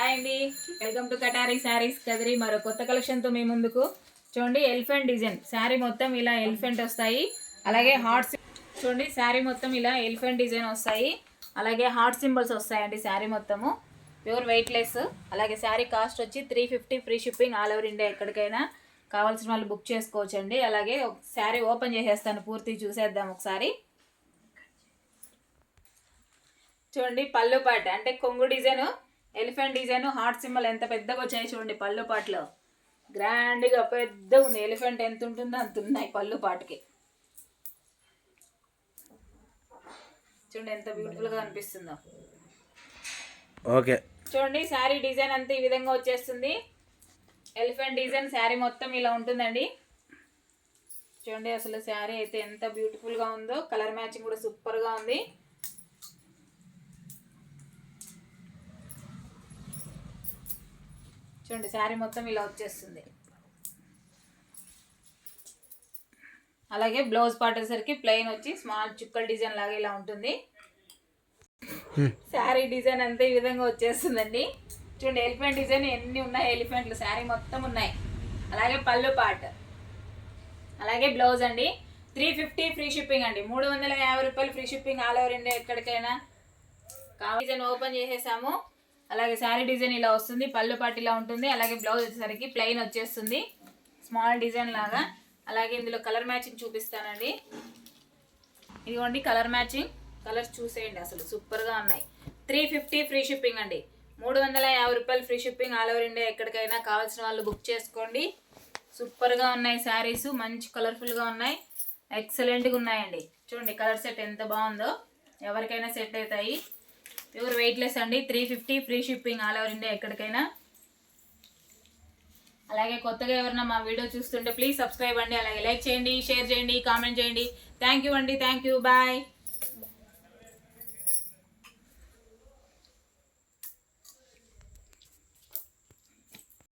Hi అండి, welcome to కటారీ saris Kadiri. మరో కొత్త కలెక్షన్తో మీ ముందుకు. చూడండి, ఎలిఫెంట్ డిజైన్ శారీ మొత్తం ఇలా ఎలిఫెంట్ వస్తాయి. అలాగే హార్ట్ చూడండి, శారీ మొత్తం ఇలా ఎలిఫెంట్ డిజైన్ వస్తాయి. అలాగే హార్ట్ సింబల్స్ వస్తాయండి శారీ మొత్తము. Pure weightless. అలాగే శారీ కాస్ట్ వచ్చి 350, free shipping all over India. ఎక్కడికైనా కావాల్సిన వాళ్ళు బుక్ చేసుకోవచ్చండి. అలాగే శారీ ఓపెన్ చేసేస్తాను, పూర్తి చూసేద్దాం ఒకసారి. చూడండి, పళ్ళు పాట అంటే కొంగు design, elephant design, heart symbol ఎంత పెద్దగా వచ్చాయి చూడండి. పళ్ళు పాటలో గ్రాండ్గా పెద్దగా ఉంది. ఎలిఫెంట్ ఎంత ఉంటుందో అంత ఉన్నాయి పళ్ళు పాటకి. చూడండి ఎంత బ్యూటిఫుల్గా అనిపిస్తుందో. ఓకే, చూడండి శారీ డిజైన్ అంతా ఈ విధంగా వచ్చేస్తుంది. ఎలిఫెంట్ డిజైన్ శారీ మొత్తం ఇలా ఉంటుందండి. చూడండి అసలు శారీ అయితే ఎంత బ్యూటిఫుల్గా ఉందో. కలర్ మ్యాచింగ్ కూడా సూపర్గా ఉంది. చూడండి శారీ మొత్తం ఇలా వచ్చేస్తుంది. అలాగే బ్లౌజ్ పార్ట్ వచ్చేసరికి ప్లెయిన్ వచ్చి స్మాల్ చుక్కల డిజైన్ లాగా ఇలా ఉంటుంది. శారీ డిజైన్ అంతా ఈ విధంగా వచ్చేస్తుందండి. చూడండి ఎలిఫెంట్ డిజైన్ ఎన్ని ఉన్నాయి, ఎలిఫెంట్లు శారీ మొత్తం ఉన్నాయి. అలాగే పళ్ళు పార్ట్, అలాగే బ్లౌజ్ అండి. 350 ఫ్రీ షిప్పింగ్ అండి. 350 రూపాయలు free shipping all over India. ఎక్కడికైనా డిజైన్ ఓపెన్ చేసేసాము. అలాగే శారీ డిజైన్ ఇలా వస్తుంది. పళ్ళు పాటు ఇలా ఉంటుంది. అలాగే బ్లౌజ్ వచ్చేసరికి ప్లెయిన్ వచ్చేస్తుంది, స్మాల్ డిజైన్ లాగా. అలాగే ఇందులో కలర్ మ్యాచింగ్ చూపిస్తానండి. ఇదిగోండి కలర్ మ్యాచింగ్. కలర్స్ చూసేయండి, అసలు సూపర్గా ఉన్నాయి. 350 ఫ్రీ షిప్పింగ్ అండి. 350 రూపాయలు free shipping all over India. ఎక్కడికైనా కావాల్సిన వాళ్ళు బుక్ చేసుకోండి. సూపర్గా ఉన్నాయి శారీస్, మంచి కలర్ఫుల్గా ఉన్నాయి, ఎక్సలెంట్గా ఉన్నాయండి. చూడండి కలర్ సెట్ ఎంత బాగుందో, ఎవరికైనా సెట్ అవుతాయి. ప్యూర్ వెయిట్లెస్ అండి. 350 free shipping all over India. ఎక్కడికైనా. అలాగే కొత్తగా ఎవరైనా మా వీడియో చూస్తుంటే ప్లీజ్ సబ్స్క్రైబ్ అండి. అలాగే లైక్ చేయండి, షేర్ చేయండి, కామెంట్ చేయండి. థ్యాంక్ యూ అండి, థ్యాంక్ యూ, బాయ్.